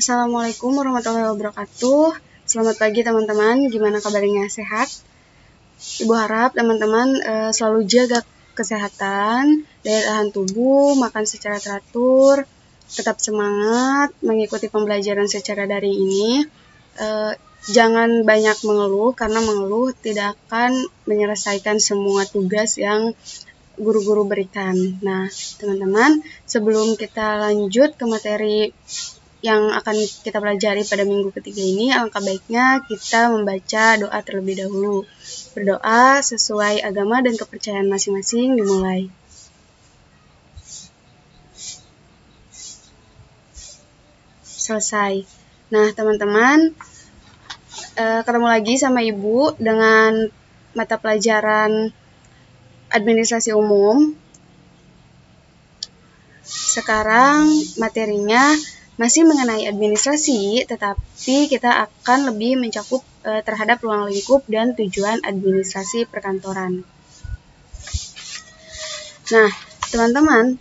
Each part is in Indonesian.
Assalamualaikum warahmatullahi wabarakatuh. Selamat pagi teman-teman, gimana kabarnya? Sehat? Ibu harap teman-teman selalu jaga kesehatan, daya tahan tubuh, makan secara teratur, tetap semangat mengikuti pembelajaran secara daring ini. Jangan banyak mengeluh, karena mengeluh tidak akan menyelesaikan semua tugas yang guru-guru berikan. Nah, teman-teman, sebelum kita lanjut ke materi yang akan kita pelajari pada minggu ketiga ini, alangkah baiknya kita membaca doa terlebih dahulu. Berdoa sesuai agama dan kepercayaan masing-masing, dimulai. Selesai. Nah, teman-teman, ketemu lagi sama Ibu dengan mata pelajaran administrasi umum. Sekarang materinya masih mengenai administrasi, tetapi kita akan lebih mencakup terhadap ruang lingkup dan tujuan administrasi perkantoran. Nah, teman-teman,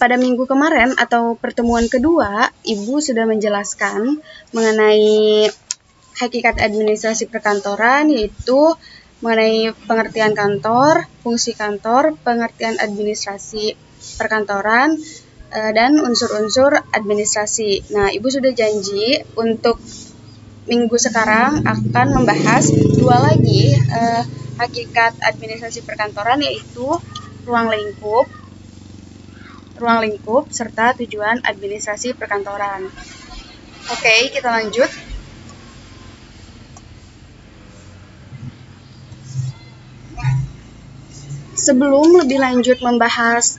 pada minggu kemarin atau pertemuan kedua, Ibu sudah menjelaskan mengenai hakikat administrasi perkantoran, yaitu mengenai pengertian kantor, fungsi kantor, pengertian administrasi perkantoran, dan unsur-unsur administrasi. Nah, Ibu sudah janji untuk minggu sekarang akan membahas dua lagi hakikat administrasi perkantoran, yaitu ruang lingkup, serta tujuan administrasi perkantoran. Oke, kita lanjut. Sebelum lebih lanjut membahas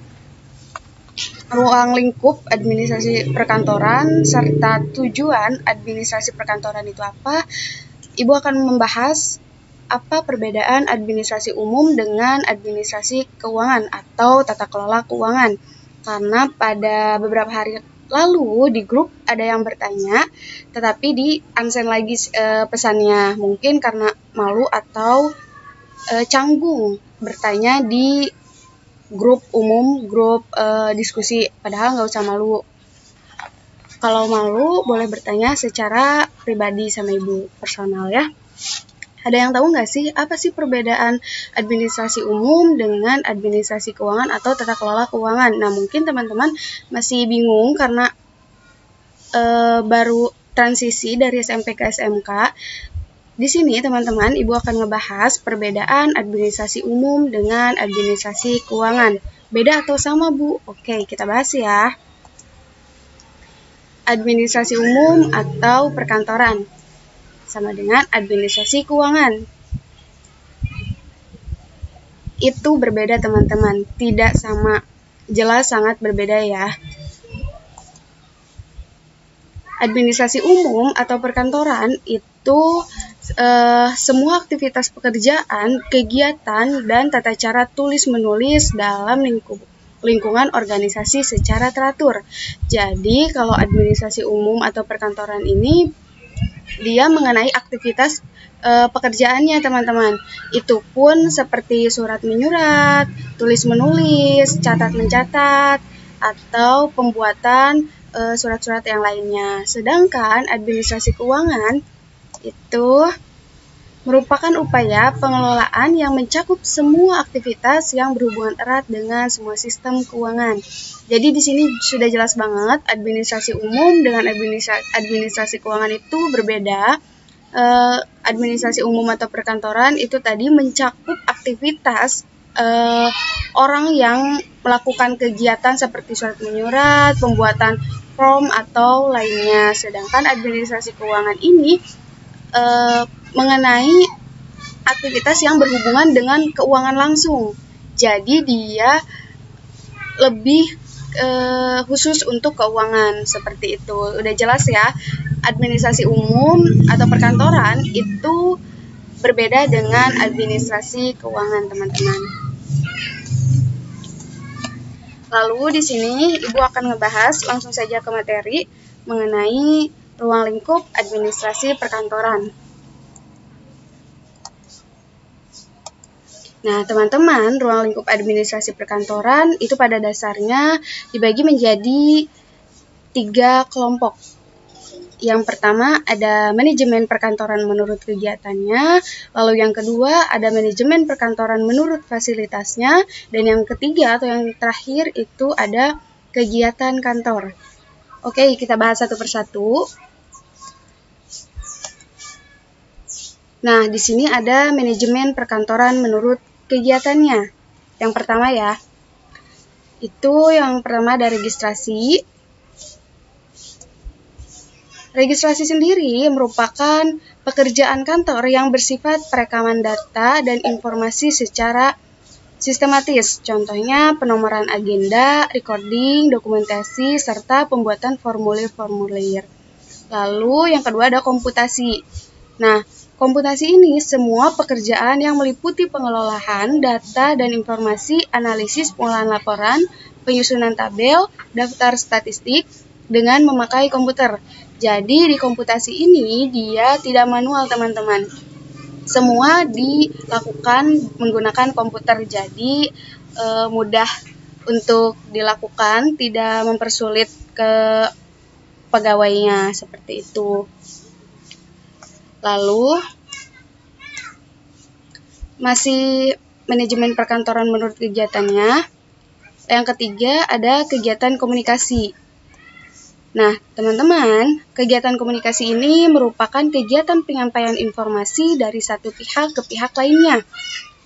ruang lingkup administrasi perkantoran serta tujuan administrasi perkantoran itu apa, Ibu akan membahas apa perbedaan administrasi umum dengan administrasi keuangan atau tata kelola keuangan. Karena pada beberapa hari lalu di grup ada yang bertanya, tetapi di unsend lagi pesannya, mungkin karena malu atau canggung bertanya di grup umum, grup diskusi, padahal nggak usah malu. Kalau malu, boleh bertanya secara pribadi sama Ibu, personal ya. Ada yang tahu nggak sih, apa sih perbedaan administrasi umum dengan administrasi keuangan atau tata kelola keuangan? Nah, mungkin teman-teman masih bingung karena baru transisi dari SMP ke SMK. Di sini teman-teman, Ibu akan ngebahas perbedaan administrasi umum dengan administrasi keuangan. Beda atau sama, Bu? Oke, kita bahas ya. Administrasi umum atau perkantoran sama dengan administrasi keuangan. Itu berbeda teman-teman, tidak sama, jelas sangat berbeda ya. Administrasi umum atau perkantoran itu semua aktivitas pekerjaan, kegiatan, dan tata cara tulis-menulis dalam lingkungan organisasi secara teratur. Jadi, kalau administrasi umum atau perkantoran ini, dia mengenai aktivitas pekerjaannya, teman-teman. Itu pun seperti surat menyurat, tulis-menulis, catat-mencatat, atau pembuatan surat-surat yang lainnya. Sedangkan administrasi keuangan itu merupakan upaya pengelolaan yang mencakup semua aktivitas yang berhubungan erat dengan semua sistem keuangan. Jadi di sini sudah jelas banget administrasi umum dengan administrasi keuangan itu berbeda. Administrasi umum atau perkantoran itu tadi mencakup aktivitas orang yang melakukan kegiatan seperti surat menyurat, pembuatan form atau lainnya. Sedangkan administrasi keuangan ini mengenai aktivitas yang berhubungan dengan keuangan langsung. Jadi dia lebih khusus untuk keuangan, seperti itu. Udah jelas ya, administrasi umum atau perkantoran itu berbeda dengan administrasi keuangan, teman-teman. Lalu di sini Ibu akan ngebahas langsung saja ke materi mengenai ruang lingkup administrasi perkantoran. Nah, teman-teman, ruang lingkup administrasi perkantoran itu pada dasarnya dibagi menjadi 3 kelompok. Yang pertama ada manajemen perkantoran menurut kegiatannya, lalu yang kedua ada manajemen perkantoran menurut fasilitasnya, dan yang ketiga atau yang terakhir itu ada kegiatan kantor. Oke, kita bahas satu persatu. Nah, di sini ada manajemen perkantoran menurut kegiatannya. Yang pertama ya, itu yang pertama ada registrasi. Registrasi sendiri merupakan pekerjaan kantor yang bersifat perekaman data dan informasi secara sistematis. Contohnya penomoran agenda, recording, dokumentasi, serta pembuatan formulir-formulir. Lalu yang kedua ada komputasi. Nah, komputasi ini semua pekerjaan yang meliputi pengelolaan data dan informasi, analisis pengolahan laporan, penyusunan tabel, daftar statistik dengan memakai komputer. Jadi di komputasi ini dia tidak manual, teman-teman. Semua dilakukan menggunakan komputer, jadi mudah untuk dilakukan, tidak mempersulit ke pegawainya, seperti itu. Lalu masih manajemen perkantoran menurut kegiatannya. Yang ketiga ada kegiatan komunikasi. Nah, teman-teman, kegiatan komunikasi ini merupakan kegiatan penyampaian informasi dari satu pihak ke pihak lainnya.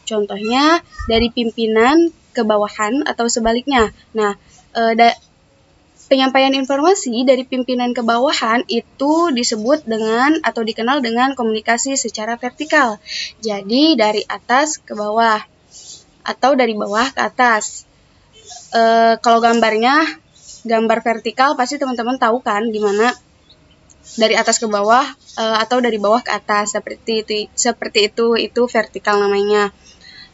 Contohnya dari pimpinan ke bawahan atau sebaliknya. Nah, penyampaian informasi dari pimpinan ke bawahan itu disebut dengan atau dikenal dengan komunikasi secara vertikal. Jadi dari atas ke bawah atau dari bawah ke atas. Kalau gambar vertikal pasti teman-teman tahu kan gimana dari atas ke bawah atau dari bawah ke atas, seperti itu vertikal namanya.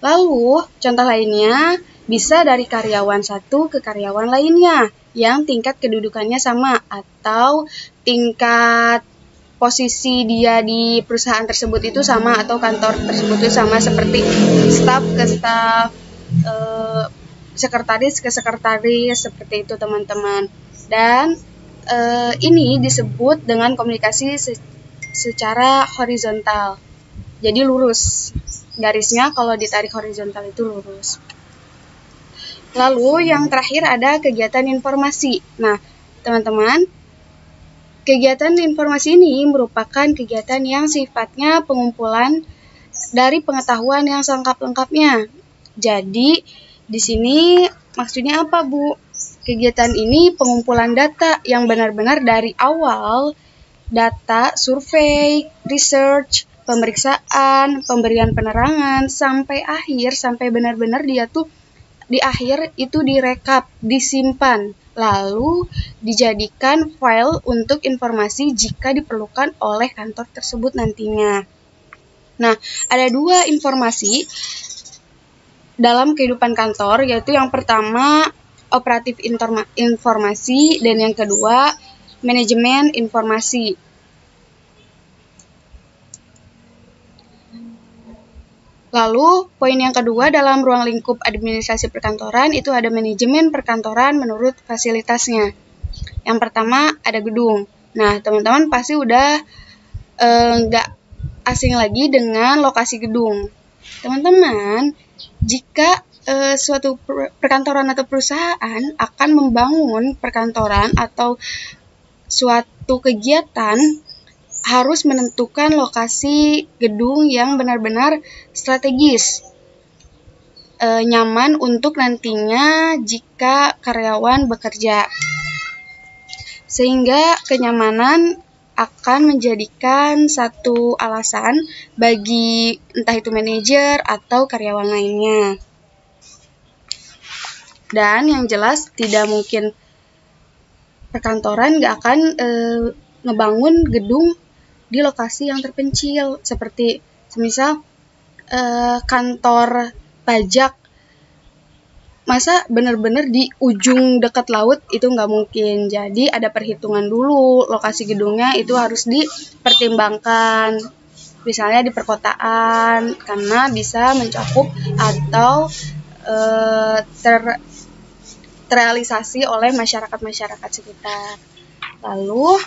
Lalu contoh lainnya bisa dari karyawan satu ke karyawan lainnya yang tingkat kedudukannya sama atau tingkat posisi dia di perusahaan tersebut itu sama atau kantor tersebut itu sama, seperti staf ke staf, sekretaris ke sekretaris, seperti itu teman-teman. Dan ini disebut dengan komunikasi secara horizontal. Jadi lurus. Garisnya kalau ditarik horizontal itu lurus. Lalu yang terakhir ada kegiatan informasi. Nah, teman-teman, kegiatan informasi ini merupakan kegiatan yang sifatnya pengumpulan dari pengetahuan yang selengkap-lengkapnya. Jadi di sini maksudnya apa, Bu? Kegiatan ini pengumpulan data yang benar-benar dari awal, data, survei, research, pemeriksaan, pemberian penerangan, sampai akhir, sampai benar-benar dia tuh di akhir itu direkap, disimpan, lalu dijadikan file untuk informasi jika diperlukan oleh kantor tersebut nantinya. Nah, ada dua informasi dalam kehidupan kantor, yaitu yang pertama operatif informasi dan yang kedua manajemen informasi. Lalu poin yang kedua dalam ruang lingkup administrasi perkantoran itu ada manajemen perkantoran menurut fasilitasnya. Yang pertama ada gedung. Nah, teman-teman pasti udah nggak asing lagi dengan lokasi gedung. Teman-teman, jika suatu perkantoran atau perusahaan akan membangun perkantoran atau suatu kegiatan, harus menentukan lokasi gedung yang benar-benar strategis, nyaman untuk nantinya jika karyawan bekerja. Sehingga kenyamanan akan menjadikan satu alasan bagi entah itu manajer atau karyawan lainnya. Dan yang jelas tidak mungkin perkantoran nggak akan ngebangun gedung di lokasi yang terpencil, seperti semisal kantor pajak. Masa benar-benar di ujung dekat laut itu nggak mungkin. Jadi ada perhitungan dulu, lokasi gedungnya itu harus dipertimbangkan. Misalnya di perkotaan, karena bisa mencakup atau terrealisasi oleh masyarakat-masyarakat sekitar. Lalu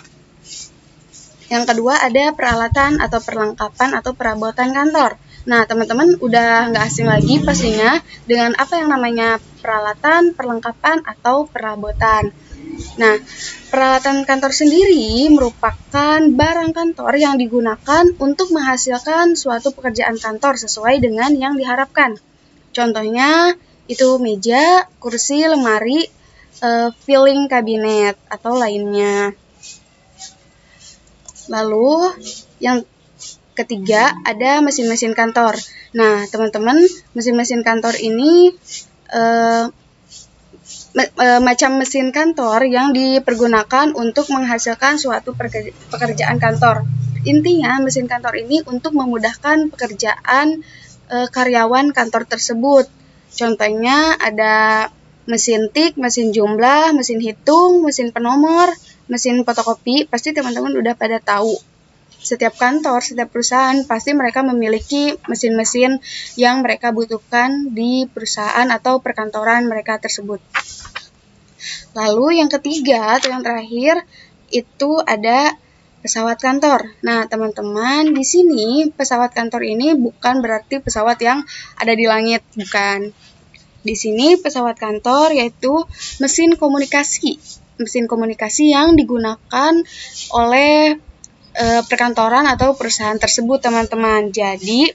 Yang kedua ada peralatan atau perlengkapan atau perabotan kantor. Nah, teman-teman udah nggak asing lagi pastinya dengan apa yang namanya peralatan, perlengkapan, atau perabotan. Nah, peralatan kantor sendiri merupakan barang kantor yang digunakan untuk menghasilkan suatu pekerjaan kantor sesuai dengan yang diharapkan. Contohnya itu meja, kursi, lemari, filing kabinet, atau lainnya. Lalu yang ketiga ada mesin-mesin kantor. Nah, teman-teman, mesin-mesin kantor ini macam mesin kantor yang dipergunakan untuk menghasilkan suatu pekerjaan kantor. Intinya, mesin kantor ini untuk memudahkan pekerjaan karyawan kantor tersebut. Contohnya ada mesin tik, mesin jumlah, mesin hitung, mesin penomor, mesin fotokopi. Pasti teman-teman udah pada tahu. Setiap kantor, setiap perusahaan pasti mereka memiliki mesin-mesin yang mereka butuhkan di perusahaan atau perkantoran mereka tersebut. Lalu yang ketiga atau yang terakhir itu ada pesawat kantor. Nah, teman-teman, di sini pesawat kantor ini bukan berarti pesawat yang ada di langit, bukan. Di sini pesawat kantor yaitu mesin komunikasi. Mesin komunikasi yang digunakan oleh perkantoran atau perusahaan tersebut, teman-teman. Jadi,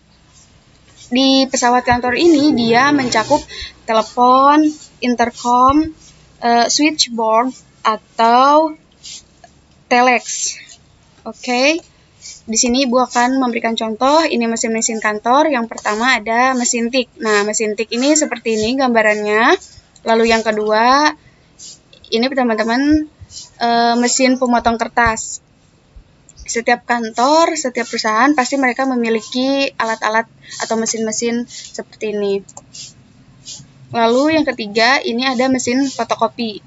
di pesawat kantor ini dia mencakup telepon, intercom, switchboard, atau telex. Oke. Di sini Ibu akan memberikan contoh, ini mesin-mesin kantor. Yang pertama ada mesin tik. Nah, mesin tik ini seperti ini gambarannya. Lalu yang kedua, ini teman-teman mesin pemotong kertas. Setiap kantor, setiap perusahaan pasti mereka memiliki alat-alat atau mesin-mesin seperti ini. Lalu yang ketiga, ini ada mesin fotokopi.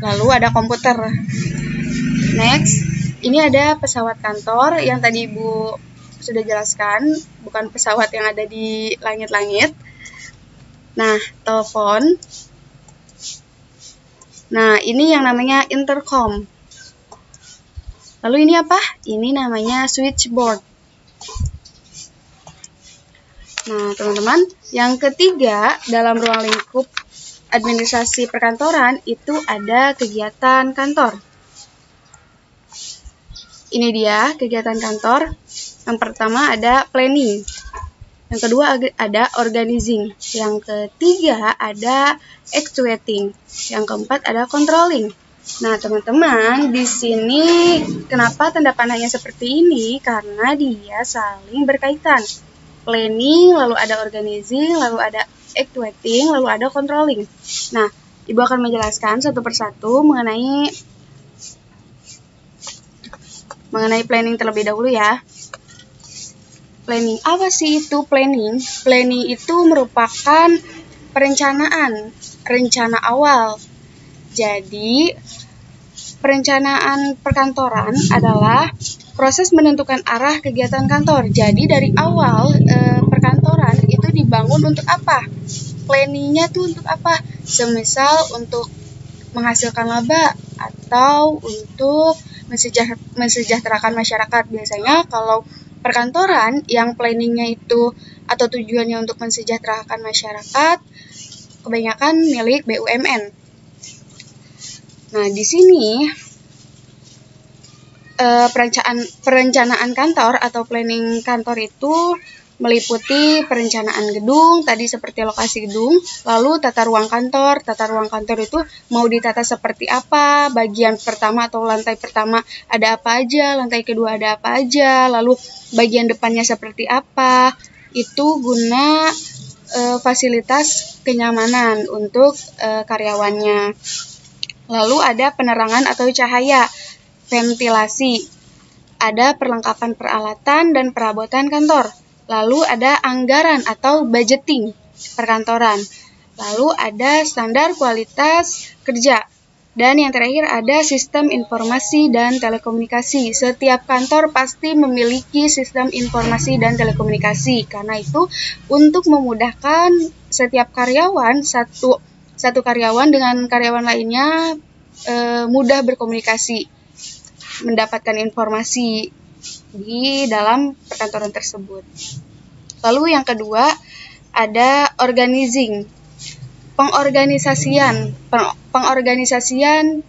Lalu ada komputer. Next, ini ada pesawat kantor yang tadi Ibu sudah jelaskan, bukan pesawat yang ada di langit-langit. Nah, telepon. Nah, ini yang namanya intercom. Lalu ini apa? Ini namanya switchboard. Nah, teman-teman, yang ketiga dalam ruang lingkup administrasi perkantoran itu ada kegiatan kantor. Ini dia kegiatan kantor. Yang pertama ada planning. Yang kedua ada organizing. Yang ketiga ada actuating. Yang keempat ada controlling. Nah, teman-teman, di sini kenapa tanda panahnya seperti ini? Karena dia saling berkaitan. Planning, lalu ada organizing, lalu ada actuating, lalu ada controlling. Nah, Ibu akan menjelaskan satu persatu mengenai planning terlebih dahulu ya. Planning, apa sih itu planning? Planning itu merupakan perencanaan, rencana awal. Jadi, perencanaan perkantoran adalah proses menentukan arah kegiatan kantor. Jadi, dari awal perkantoran itu dibangun untuk apa? Planningnya tuh untuk apa? Semisal untuk menghasilkan laba atau untuk mensejahterakan masyarakat. Biasanya kalau perkantoran yang planningnya itu atau tujuannya untuk mensejahterakan masyarakat, kebanyakan milik BUMN. Nah, di sini perencanaan kantor atau planning kantor itu meliputi perencanaan gedung, tadi seperti lokasi gedung, lalu tata ruang kantor. Tata ruang kantor itu mau ditata seperti apa, bagian pertama atau lantai pertama ada apa aja, lantai kedua ada apa aja, lalu bagian depannya seperti apa, itu guna fasilitas kenyamanan untuk karyawannya. Lalu ada penerangan atau cahaya, ventilasi, ada perlengkapan peralatan dan perabotan kantor. Lalu ada anggaran atau budgeting perkantoran. Lalu ada standar kualitas kerja. Dan yang terakhir ada sistem informasi dan telekomunikasi. Setiap kantor pasti memiliki sistem informasi dan telekomunikasi. Karena itu untuk memudahkan setiap karyawan, satu karyawan dengan karyawan lainnya mudah berkomunikasi. mendapatkan informasi di dalam perkantoran tersebut. Lalu yang kedua ada organizing, pengorganisasian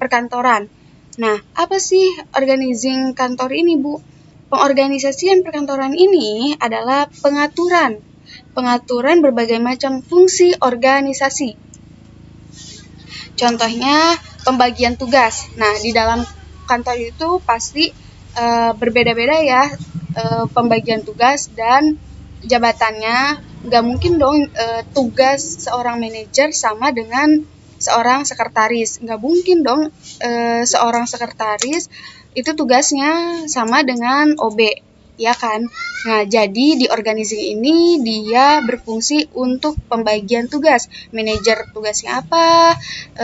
perkantoran. Nah, apa sih organizing kantor ini, Bu? Pengorganisasian perkantoran ini adalah pengaturan berbagai macam fungsi organisasi. Contohnya pembagian tugas. Nah, di dalam kantor itu pasti berbeda-beda ya pembagian tugas dan jabatannya. Nggak mungkin dong tugas seorang manajer sama dengan seorang sekretaris. Nggak mungkin dong seorang sekretaris itu tugasnya sama dengan OB, ya kan? Nah, jadi di organizing ini dia berfungsi untuk pembagian tugas. Manajer tugasnya apa,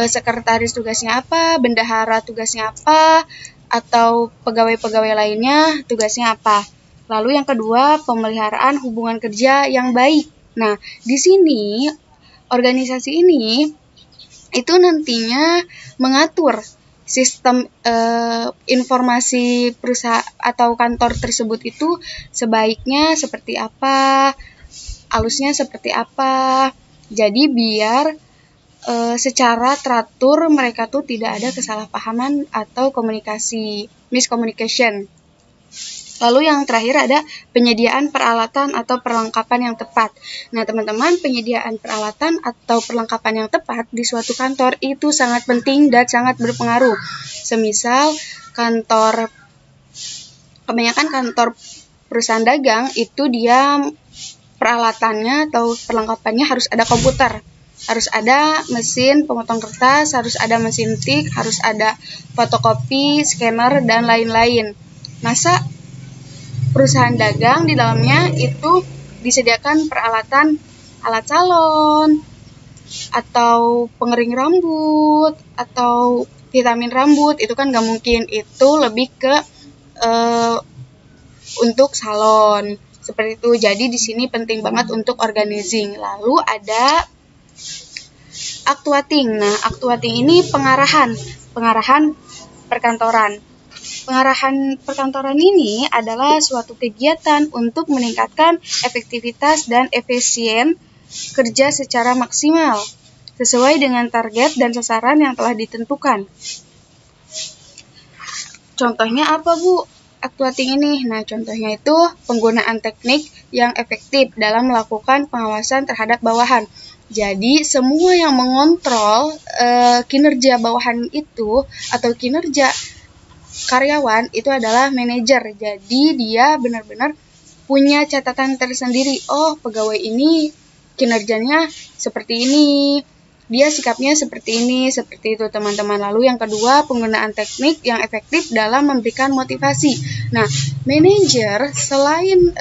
sekretaris tugasnya apa, bendahara tugasnya apa, atau pegawai-pegawai lainnya tugasnya apa. Lalu yang kedua, pemeliharaan hubungan kerja yang baik. Nah, di sini organisasi ini itu nantinya mengatur sistem informasi perusahaan atau kantor tersebut itu sebaiknya seperti apa, halusnya seperti apa. Jadi biar secara teratur mereka tuh tidak ada kesalahpahaman atau miscommunication. Lalu yang terakhir ada penyediaan peralatan atau perlengkapan yang tepat. Nah, teman-teman, penyediaan peralatan atau perlengkapan yang tepat di suatu kantor itu sangat penting dan sangat berpengaruh. Semisal kebanyakan kantor perusahaan dagang itu dia peralatannya atau perlengkapannya harus ada komputer, harus ada mesin pemotong kertas, harus ada mesin tik, harus ada fotokopi, scanner, dan lain-lain. Masa perusahaan dagang di dalamnya itu disediakan peralatan alat salon atau pengering rambut atau vitamin rambut, itu kan nggak mungkin. Itu lebih ke untuk salon seperti itu. Jadi di sini penting banget untuk organizing. Lalu ada actuating. Nah, actuating ini pengarahan perkantoran. Pengarahan perkantoran ini adalah suatu kegiatan untuk meningkatkan efektivitas dan efisien kerja secara maksimal, sesuai dengan target dan sasaran yang telah ditentukan. Contohnya apa, Bu? Actuating ini. Nah, contohnya itu penggunaan teknik yang efektif dalam melakukan pengawasan terhadap bawahan. Jadi, semua yang mengontrol kinerja bawahan itu atau kinerja karyawan itu adalah manajer. Jadi dia benar-benar punya catatan tersendiri. Oh, pegawai ini kinerjanya seperti ini, dia sikapnya seperti ini, seperti itu, teman-teman. Lalu yang kedua, penggunaan teknik yang efektif dalam memberikan motivasi. Nah, manajer selain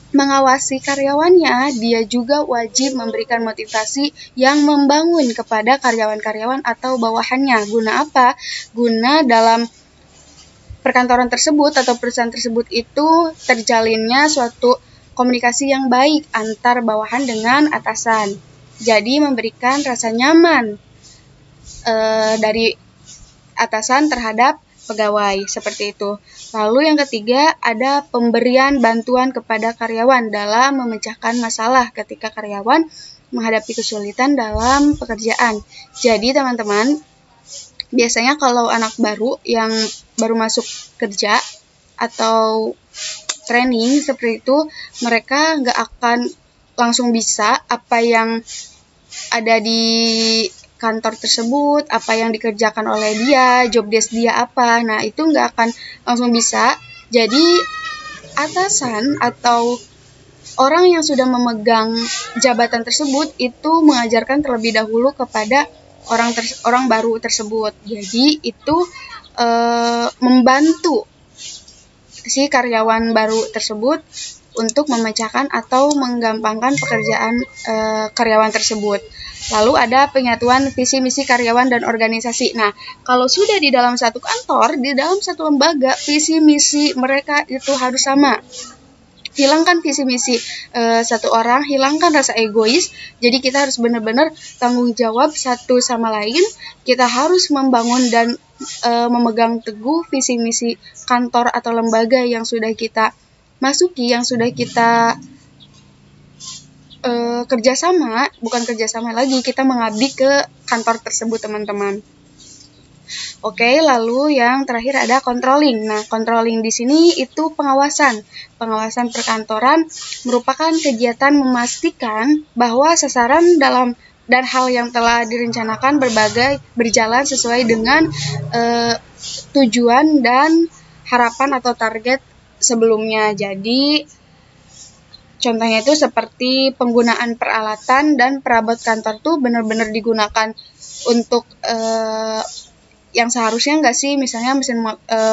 mengawasi karyawannya, dia juga wajib memberikan motivasi yang membangun kepada karyawan-karyawan atau bawahannya. Guna apa? Guna dalam perkantoran tersebut atau perusahaan tersebut itu terjalinnya suatu komunikasi yang baik antar bawahan dengan atasan. Jadi memberikan rasa nyaman dari atasan terhadap pegawai, seperti itu. Lalu yang ketiga ada pemberian bantuan kepada karyawan dalam memecahkan masalah ketika karyawan menghadapi kesulitan dalam pekerjaan. Jadi teman-teman, biasanya kalau anak baru yang baru masuk kerja atau training seperti itu, mereka nggak akan langsung bisa apa yang ada di kantor tersebut, apa yang dikerjakan oleh dia, job desk dia apa. Nah, itu nggak akan langsung bisa. Jadi, atasan atau orang yang sudah memegang jabatan tersebut itu mengajarkan terlebih dahulu kepada orang baru tersebut. Jadi, itu membantu si karyawan baru tersebut untuk memecahkan atau menggampangkan pekerjaan karyawan tersebut. Lalu ada penyatuan visi misi karyawan dan organisasi. Nah, kalau sudah di dalam satu kantor, di dalam satu lembaga, visi misi mereka itu harus sama. hilangkan visi misi satu orang, hilangkan rasa egois. Jadi kita harus benar-benar tanggung jawab satu sama lain. Kita harus membangun dan memegang teguh visi misi kantor atau lembaga yang sudah kita masuki, yang sudah kita kerjasama, bukan kerjasama lagi, kita mengabdi ke kantor tersebut, teman-teman. Oke, lalu yang terakhir ada controlling. Nah, controlling di sini itu pengawasan. Pengawasan perkantoran merupakan kegiatan memastikan bahwa sasaran dan hal yang telah direncanakan berjalan sesuai dengan tujuan dan harapan atau target sebelumnya. Jadi, contohnya itu seperti penggunaan peralatan dan perabot kantor tuh benar-benar digunakan untuk yang seharusnya nggak sih, misalnya mesin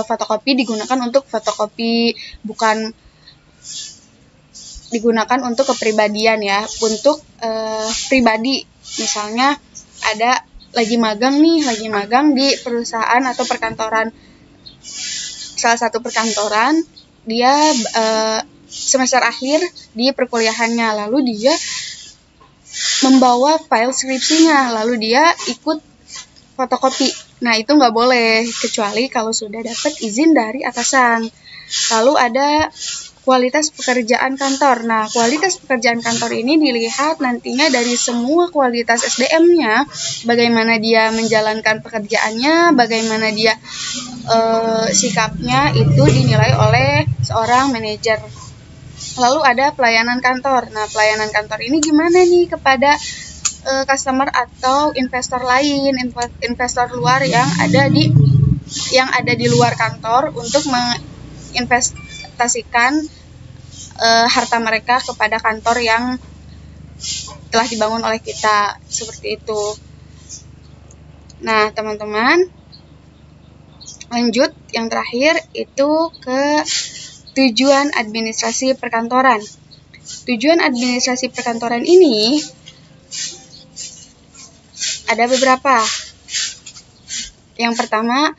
fotokopi digunakan untuk fotokopi, bukan digunakan untuk kepribadian ya, untuk pribadi. Misalnya ada lagi magang di perusahaan atau perkantoran, salah satu perkantoran, dia semester akhir di perkuliahannya, lalu dia membawa file skripsinya, lalu dia ikut fotokopi. Nah, itu nggak boleh, kecuali kalau sudah dapat izin dari atasan. Lalu ada kualitas pekerjaan kantor. Nah, kualitas pekerjaan kantor ini dilihat nantinya dari semua kualitas SDM-nya, bagaimana dia menjalankan pekerjaannya, bagaimana dia sikapnya, itu dinilai oleh seorang manajer. Lalu ada pelayanan kantor. Nah, pelayanan kantor ini gimana nih kepada customer atau investor lain, investor luar yang ada di luar kantor untuk menginvestasikan harta mereka kepada kantor yang telah dibangun oleh kita, seperti itu. Nah, teman-teman, lanjut yang terakhir itu ke tujuan administrasi perkantoran. Tujuan administrasi perkantoran ini ada beberapa. Yang pertama,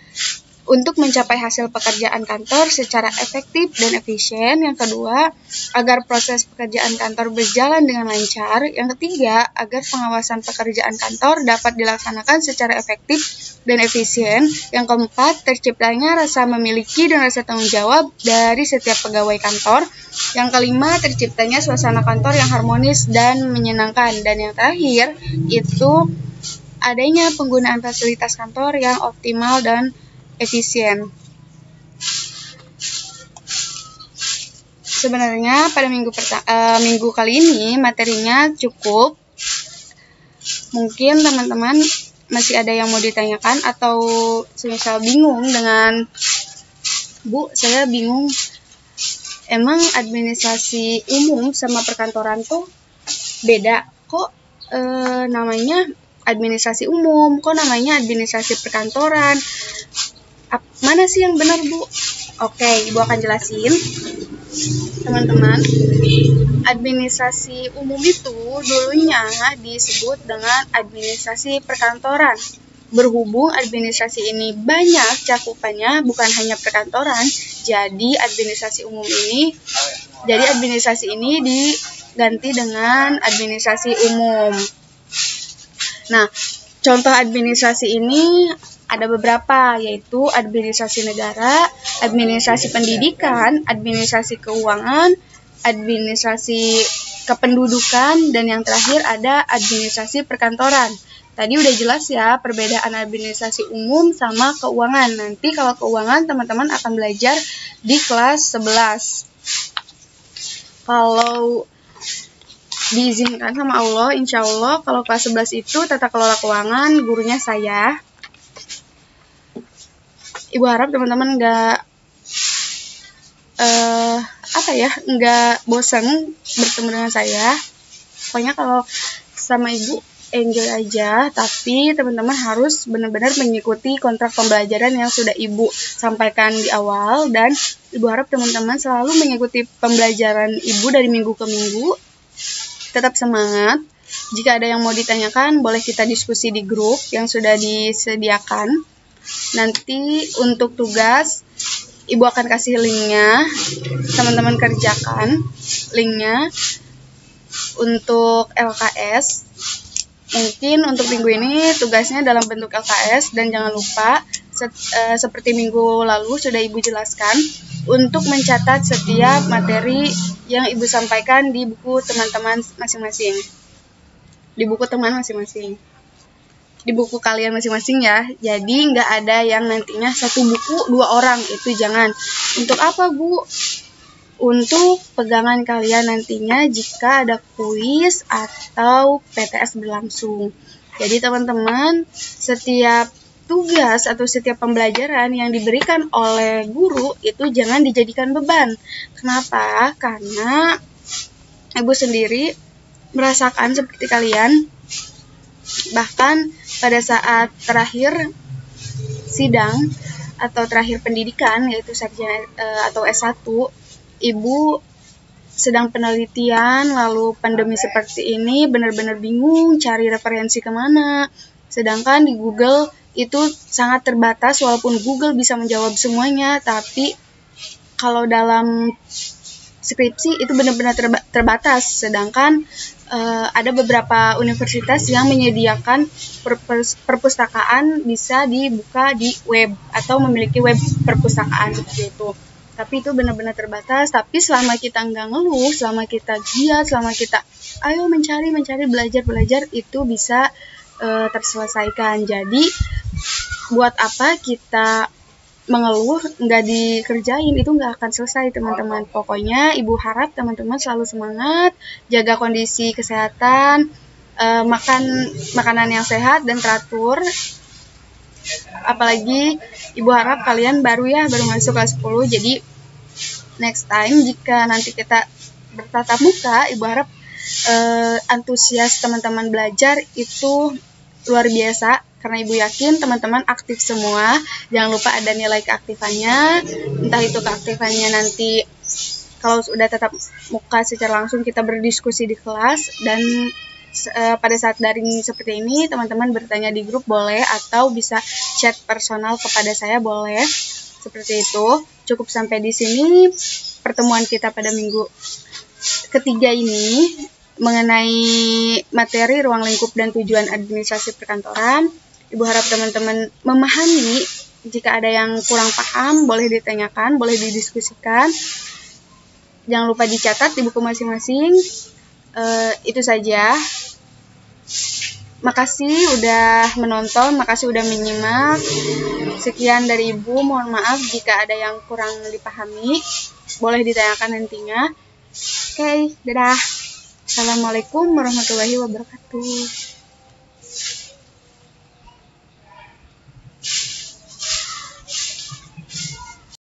untuk mencapai hasil pekerjaan kantor secara efektif dan efisien. Yang kedua, agar proses pekerjaan kantor berjalan dengan lancar. Yang ketiga, agar pengawasan pekerjaan kantor dapat dilaksanakan secara efektif dan efisien. Yang keempat, terciptanya rasa memiliki dan rasa tanggung jawab dari setiap pegawai kantor. Yang kelima, terciptanya suasana kantor yang harmonis dan menyenangkan. Dan yang terakhir, itu adanya penggunaan fasilitas kantor yang optimal dan efisien. Sebenarnya pada minggu kali ini materinya cukup. Mungkin teman-teman masih ada yang mau ditanyakan atau semisal bingung dengan Bu, saya bingung, emang administrasi umum sama perkantoran tuh beda, kok namanya administrasi umum, kok namanya administrasi perkantoran, mana sih yang benar, Bu? Oke, Ibu akan jelasin. Teman-teman, administrasi umum itu dulunya disebut dengan administrasi perkantoran. Berhubung administrasi ini banyak cakupannya, bukan hanya perkantoran, jadi administrasi ini diganti dengan administrasi umum. Nah, contoh administrasi ini ada beberapa, yaitu administrasi negara, administrasi pendidikan, administrasi keuangan, administrasi kependudukan, dan yang terakhir ada administrasi perkantoran. Tadi udah jelas ya perbedaan administrasi umum sama keuangan. Nanti kalau keuangan teman-teman akan belajar di kelas 11. Kalau diizinkan sama Allah, insya Allah kalau kelas 11 itu tata kelola keuangan, gurunya saya. Ibu harap teman-teman nggak bosan bertemu dengan saya. Pokoknya kalau sama Ibu enjoy aja, tapi teman-teman harus benar-benar mengikuti kontrak pembelajaran yang sudah Ibu sampaikan di awal, dan Ibu harap teman-teman selalu mengikuti pembelajaran Ibu dari minggu ke minggu. Tetap semangat. Jika ada yang mau ditanyakan, boleh kita diskusi di grup yang sudah disediakan. Nanti untuk tugas Ibu akan kasih linknya, teman-teman kerjakan linknya untuk LKS. Mungkin untuk minggu ini tugasnya dalam bentuk LKS, dan jangan lupa seperti minggu lalu sudah Ibu jelaskan untuk mencatat setiap materi yang Ibu sampaikan di buku teman-teman masing-masing. Di buku teman masing-masing. Di buku kalian masing-masing ya. Jadi nggak ada yang nantinya satu buku 2 orang, itu jangan. Untuk apa, Bu? Untuk pegangan kalian nantinya jika ada kuis atau PTS berlangsung. Jadi teman-teman, setiap tugas atau setiap pembelajaran yang diberikan oleh guru itu jangan dijadikan beban. Kenapa? Karena Ibu sendiri merasakan seperti kalian, bahkan pada saat terakhir sidang atau terakhir pendidikan, yaitu sarjana atau S1, Ibu sedang penelitian, lalu pandemi seperti ini benar-benar bingung cari referensi kemana. Sedangkan di Google itu sangat terbatas, walaupun Google bisa menjawab semuanya, tapi kalau dalam skripsi itu benar-benar terbatas. Sedangkan ada beberapa universitas yang menyediakan perpustakaan bisa dibuka di web atau memiliki web perpustakaan seperti itu. Tapi itu benar-benar terbatas. Tapi selama kita nggak ngeluh, selama kita giat, selama kita ayo mencari, belajar, itu bisa terselesaikan. Jadi buat apa kita mengeluh nggak dikerjain, itu nggak akan selesai teman-teman. Pokoknya Ibu harap teman-teman selalu semangat, jaga kondisi kesehatan, makan makanan yang sehat dan teratur. Apalagi Ibu harap kalian baru masuk kelas 10, jadi next time jika nanti kita bertatap muka, Ibu harap antusias teman-teman belajar itu luar biasa, karena Ibu yakin teman-teman aktif semua. Jangan lupa ada nilai keaktifannya, entah itu keaktifannya nanti kalau sudah tatap muka secara langsung kita berdiskusi di kelas, dan pada saat daring seperti ini teman-teman bertanya di grup boleh, atau bisa chat personal kepada saya boleh. Seperti itu. Cukup sampai di sini pertemuan kita pada minggu ketiga ini mengenai materi ruang lingkup dan tujuan administrasi perkantoran. Ibu harap teman-teman memahami. Jika ada yang kurang paham boleh ditanyakan, boleh didiskusikan. Jangan lupa dicatat di buku masing-masing. Itu saja. Makasih udah menonton, makasih udah menyimak. Sekian dari Ibu, mohon maaf jika ada yang kurang dipahami. Boleh ditanyakan nantinya. Oke, dadah. Assalamualaikum warahmatullahi wabarakatuh.